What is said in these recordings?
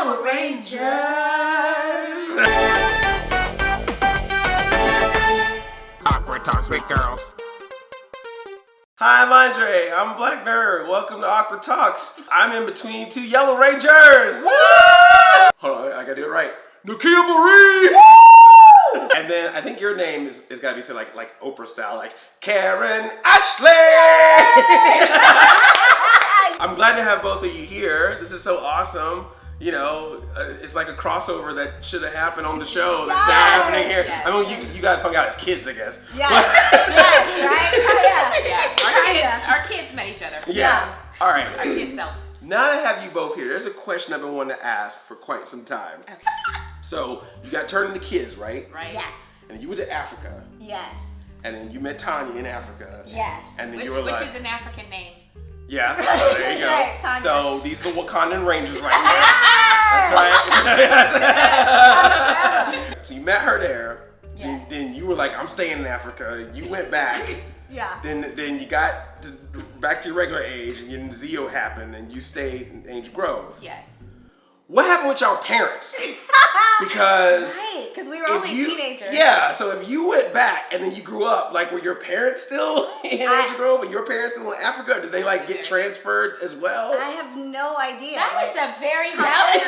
Power Rangers! Awkward Talks with Girls. Hi, I'm Andre. I'm a black nerd. Welcome to Awkward Talks. I'm in between two Yellow Rangers. Woo! Hold on, I gotta do it right. Nakia Burrise! And then I think your name is gotta be said like Oprah style, like Karan Ashley! I'm glad to have both of you here. This is so awesome. You know, it's like a crossover that should have happened on the show that's now happening here. Yes. I mean, you guys hung out as kids, I guess. Yeah. Yes, right? Oh, yeah. Our kids met each other. Yeah. All right. Our kid selves. Now that I have you both here, there's a question I've been wanting to ask for quite some time. Okay. So, you got turned into kids, right? Right. Yes. And you went to Africa. Yes. And then you met Tanya in Africa. Yes. And then Which you were like... is an African name. Yeah, so there you go. Right, Tanya. So, these are the Wakandan Rangers right here. That's right. So, you met her there. Yes. Then you were like, I'm staying in Africa. You went back. Yeah. Then you got back to your regular age, and then Zeo happened, and you stayed in Angel Grove. Yes. What happened with y'all parents? Because because we were only teenagers. Yeah, so if you went back and then you grew up, like were your parents still in Angel Grove and your parents still in Africa? Or did they like get transferred as well? I have no idea. That was a very valid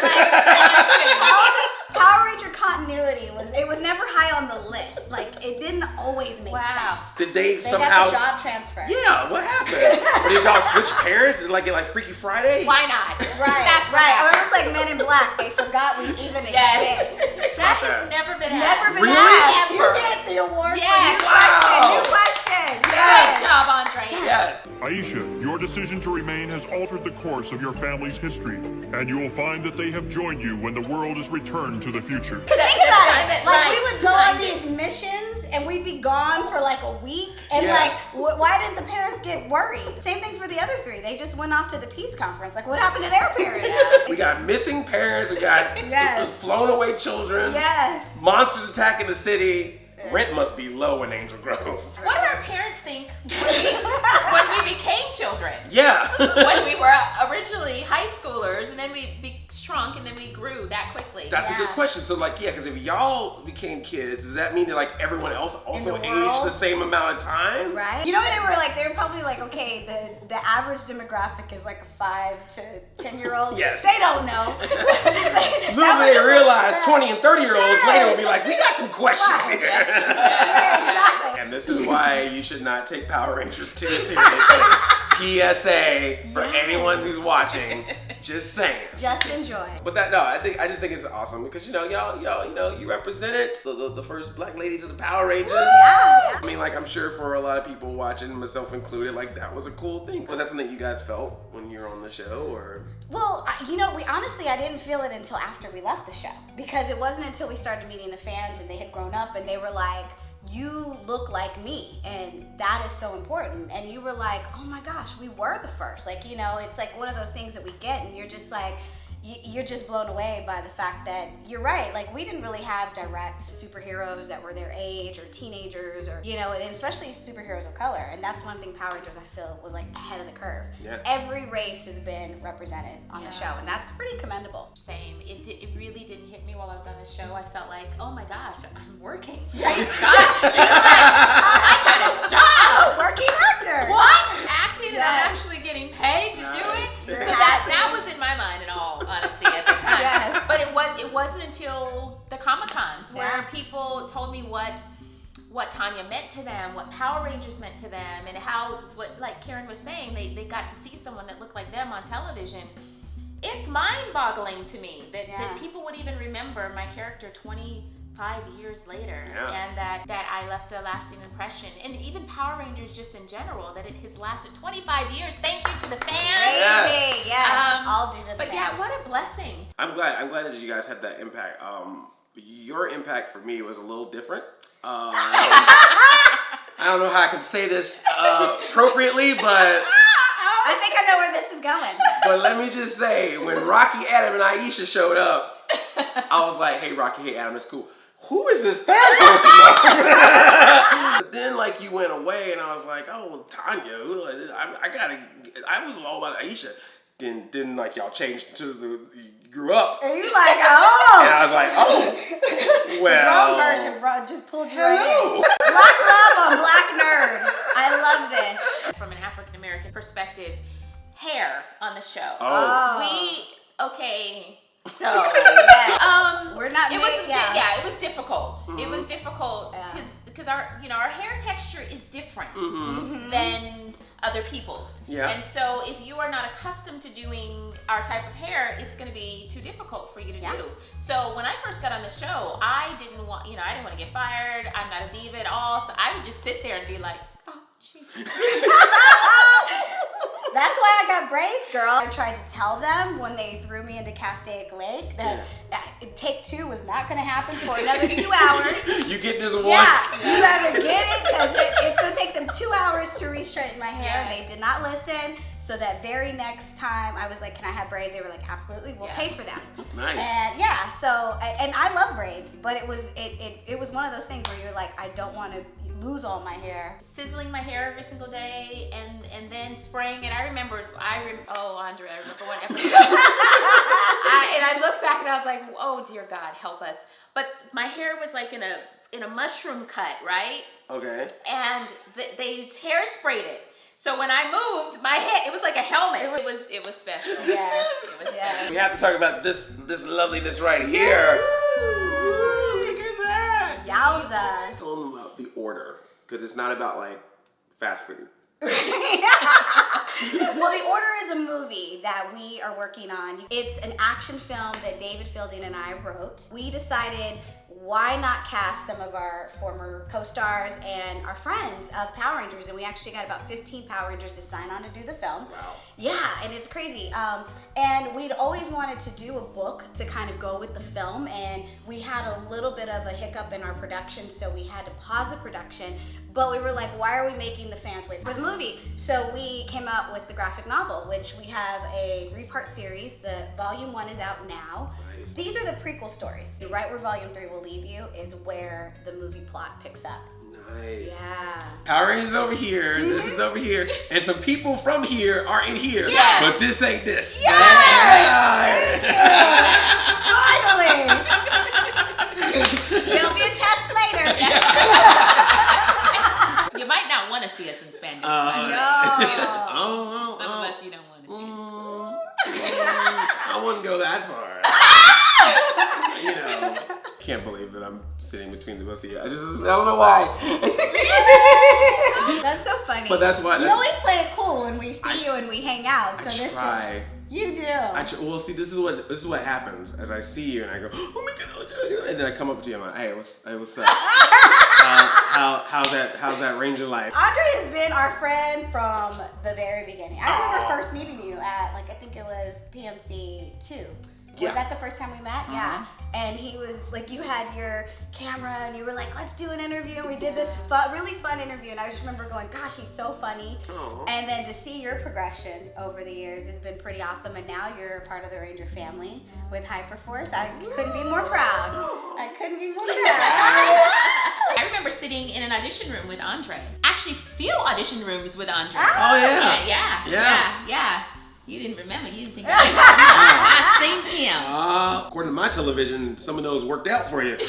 Power Ranger continuity was never high on the list. Like it didn't always make sense. Did they They somehow got the job transfer. Yeah, what happened? Or did y'all switch parents and like get like Freaky Friday? Why not? Right. That's what right. Or happened. it was like Men in Black. They forgot we even Yes. exist. That has never been Never asked. been Really? asked. You Ever. get the award Yes. for Wow. new question. Good job, Andre. Yes. Aisha, your decision to remain has altered the course of your family's history, and you will find that they have joined you when the world is returned to the future. Think about time it. it Like right. we would go on Timed it. these missions and we'd be gone for like a week, and Yeah. like, why didn't the parents get worried? Same thing for the other three. They just went off to the peace conference. Like, what happened to their parents? Yeah. We got missing parents, we got Yes. flown away children, Yes. monsters attacking the city. Rent must be low in Angel Grove. What did our parents think when we became children? Yeah. When we were originally high schoolers, and then we shrunk, and then we grew that quickly. That's a Yeah. good question. So, like, yeah, because if y'all became kids, does that mean that like everyone else also the aged world? the same amount of time? Right? You know what they were like? They were probably like, okay, the average demographic is like a 5 to 10-year-old. Yes. They don't know. Little did they realize 20 and 30-year-olds later will be like, we got some questions Right. here. Yeah, exactly. And this is why you should not take Power Rangers too seriously. PSA for Yes. anyone who's watching. Just saying. Just enjoy. But I just think it's awesome because y'all, you represented the first black ladies of the Power Rangers. Yeah. I mean, like, I'm sure for a lot of people watching, myself included, like, that was a cool thing. Was that something you guys felt when you were on the show, or? Well, I didn't feel it until after we left the show, because it wasn't until we started meeting the fans and they had grown up and they were like, you look like me, and that is so important. And you were like, oh my gosh, we were the first. Like, it's like one of those things that we get, and you're just like, you're just blown away by the fact that you're right. Like, we didn't really have direct superheroes that were their age or teenagers, or and especially superheroes of color. And that's one thing Power Rangers, I feel, was like ahead of the curve. Yeah. Every race has been represented on the show, and that's pretty commendable. Same. It really didn't hit me while I was on the show. I felt like, oh my gosh, I'm working. Praise God. I got a job. A working actor. What? Acting, and I'm Yes. actually getting paid to do it. You're So that was in my mind, in all honesty, at the time. Yes. But it wasn't until the Comic-Cons where Yeah. people told me what Tanya meant to them, what Power Rangers meant to them, and what like Karen was saying, they got to see someone that looked like them on television. It's mind-boggling to me that people would even remember my character 25 years later, and that I left a lasting impression. And even Power Rangers just in general, that it has lasted 25 years. Thank you to the fans. Crazy, yes. All due to the But fans. yeah, what a blessing. I'm glad that you guys had that impact. Your impact for me was a little different. I don't know how I can say this appropriately, but I think I know where this is going. But let me just say, when Rocky, Adam, and Aisha showed up, I was like, hey, Rocky, hey, Adam, it's cool. Who is this third person? But then, like, you went away, and I was like, oh, Tanya, I was all about Aisha. then like y'all changed to you grew up. And you're like, oh. And I was like, oh, well. Wrong version, bro. Just pulled you right in. Black love on black nerd. I love this. From an African American perspective, hair on the show. Oh. Okay, so We're not it made- was yeah. it was difficult. It was difficult because our our hair texture is different than other people's. Yeah. And so if you are not accustomed to doing our type of hair, it's going to be too difficult for you to do. So when I first got on the show, I didn't want to get fired. I'm not a diva at all. So I would just sit there and be like, oh, geez. That's why I got braids, girl. I tried to tell them when they threw me into Castaic Lake that take 2 was not going to happen for another 2 hours. You get this once. Yeah, you better get it because it's going to take them 2 hours to re-straighten my hair. Yes. They did not listen. So that very next time I was like, can I have braids? They were like, absolutely, we'll pay for them. Nice. And and I love braids, but it was one of those things where you're like, I don't want to lose all my hair. Sizzling my hair every single day and then spraying it. I remember Andre, I remember one episode. And I looked back and I was like, oh dear God, help us. But my hair was like in a mushroom cut, right? Okay. And they hair-sprayed it. So when I moved, my head, it was like a helmet. It was special. Yes. It was special. We have to talk about this loveliness right here. Ooh, look at that. Yowza. Tell them about the order, because it's not about like fast food. Well, The Order is a movie that we are working on. It's an action film that David Fielding and I wrote. We decided, why not cast some of our former co-stars and our friends of Power Rangers? And we actually got about 15 Power Rangers to sign on to do the film. Wow. Yeah, and it's crazy. And we'd always wanted to do a book to kind of go with the film, and we had a little bit of a hiccup in our production, so we had to pause the production. But we were like, why are we making the fans wait for the movie? So we came out with the graphic novel, which we have a 3-part series. The volume 1 is out now. Nice. These are the prequel stories. Right where volume 3 will leave you is where the movie plot picks up. Nice. Yeah. Power Rangers over here, this is over here, and some people from here are in here. Yes. But this ain't this. Yes! Finally! There'll be a test later. You might not want to see us in spandex. No. Some of us you don't want to see. I wouldn't go that far. Can't believe that I'm sitting between the both of you. I don't know why. That's so funny. But that's why. You always play it cool when we see you and we hang out. So I try. You do. Well, see, this is what happens as I see you and I go, oh my God, and then I come up to you and I'm like, hey, what's up? How's that Ranger life? Andre has been our friend from the very beginning. I remember first meeting you at I think it was PMC 2. Yeah. Was that the first time we met? Yeah. And he was like, you had your camera and you were like, let's do an interview. And we did this really fun interview. And I just remember going, gosh, he's so funny. Aww. And then to see your progression over the years has been pretty awesome. And now you're a part of the Ranger family with Hyperforce. I couldn't be more proud. I couldn't be more proud. I remember sitting in an audition room with Andre. Actually, few audition rooms with Andre. Oh yeah. Yeah. You didn't remember. You didn't think I synced him. According to my television, some of those worked out for you. Right?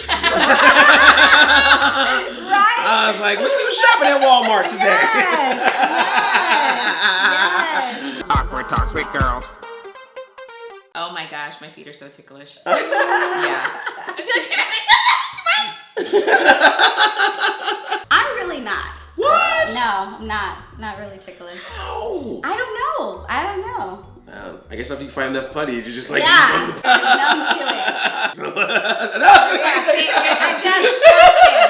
I was like, look who's shopping at Walmart today. Yes. Awkward talks with girls. Oh my gosh, my feet are so ticklish. Yeah. I'm really not. What? No, I'm not. Not really ticklish. Oh. I don't know. I guess if you find enough putties, you're just like, Yeah, numb to it.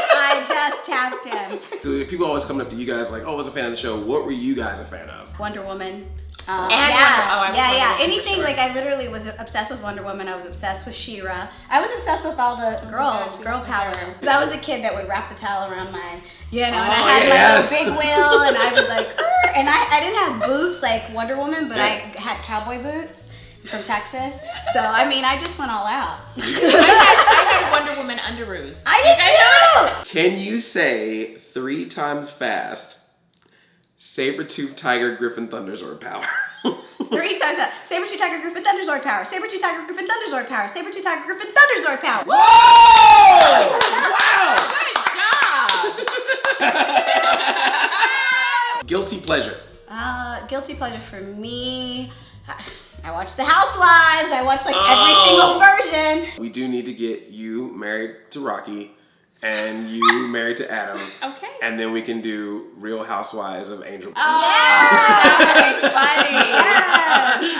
I just tapped him. People always coming up to you guys like, oh, I was a fan of the show. What were you guys a fan of? Wonder Woman. I was Wonder Woman Anything for sure. like I literally was obsessed with Wonder Woman. I was obsessed with She-Ra. I was obsessed with all the girl power. Cause I was a kid that would wrap the towel around my, and I had my little big wheel, and I would like, and I didn't have boots like Wonder Woman, but I had cowboy boots from Texas. So I mean, I just went all out. I had Wonder Woman underoos. I did too. Can you say 3 times fast, Saber-tooth tiger, griffin, thunderzord power? 3 times that. Saber-tooth tiger griffin thunderzord power. Saber-tooth tiger griffin thunderzord power. Saber-tooth tiger griffin thunderzord power. Whoa! Wow! Good job. Guilty pleasure. Guilty pleasure for me. I watch The Housewives. I watch like every single version. We do need to get you married to Rocky and you married to Adam. Okay. And then we can do Real Housewives of Angel. That would be funny.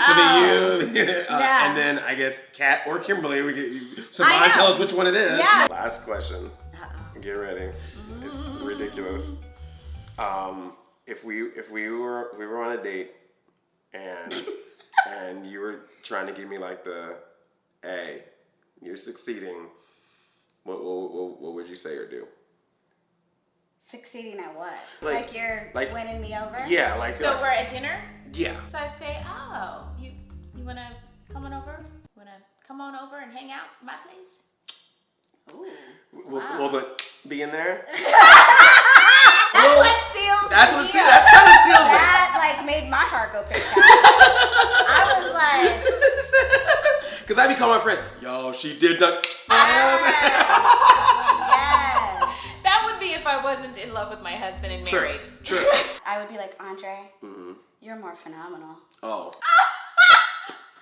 So then you, and then I guess Kat or Kimberly, we get you. Savon, tell us which one it is. Yeah. Last question. Get ready. It's ridiculous. If we were on a date and you were trying to give me like the, hey, you're succeeding, what would you say or do? Succeeding at what? Like you're winning me over? Yeah, like So we're at dinner? Yeah. So I'd say, oh, you wanna come on over? Wanna come on over and hang out at my place? Ooh. Will the be in there? That's what seals That's the what deal. seals. That kind of seals it. That like made my heart go pick out. I was like, because I be calling my friends, yo, she did the. yes. That would be if I wasn't in love with my husband and married. True. I would be like, Andre, you're more phenomenal. Oh.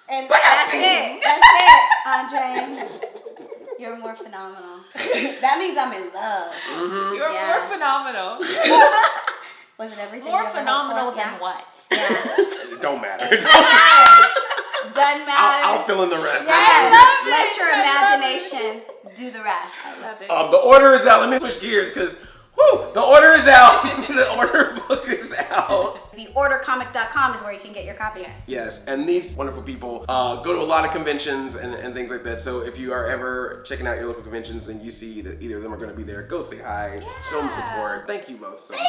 And that's it. That's it, Andre. You're more phenomenal. That means I'm in love. You're more phenomenal. Was it everything? More you ever phenomenal hoped for? than what? Yeah. It don't matter. Doesn't matter. I'll fill in the rest. Yes. love it. Let your I love imagination do the rest. I love it. The order is out. Let me switch gears because, the order is out. The order book is out. TheOrderComic.com is where you can get your copies. Yes, and these wonderful people go to a lot of conventions and things like that. So if you are ever checking out your local conventions and you see that either of them are going to be there, go say hi, show them support. Thank you both so much.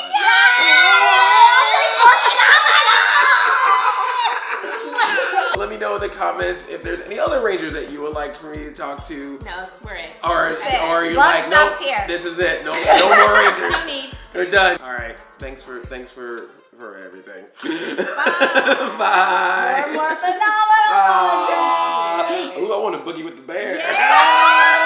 Let me know in the comments if there's any other Rangers that you would like for me to talk to. No, we're in. Or you're Love like, nope, stops here. this is it. No more Rangers. No need. They're done. All right. Thanks for everything. Bye. Bye. You're more phenomenal. Ooh, I want to boogie with the bear. Yeah.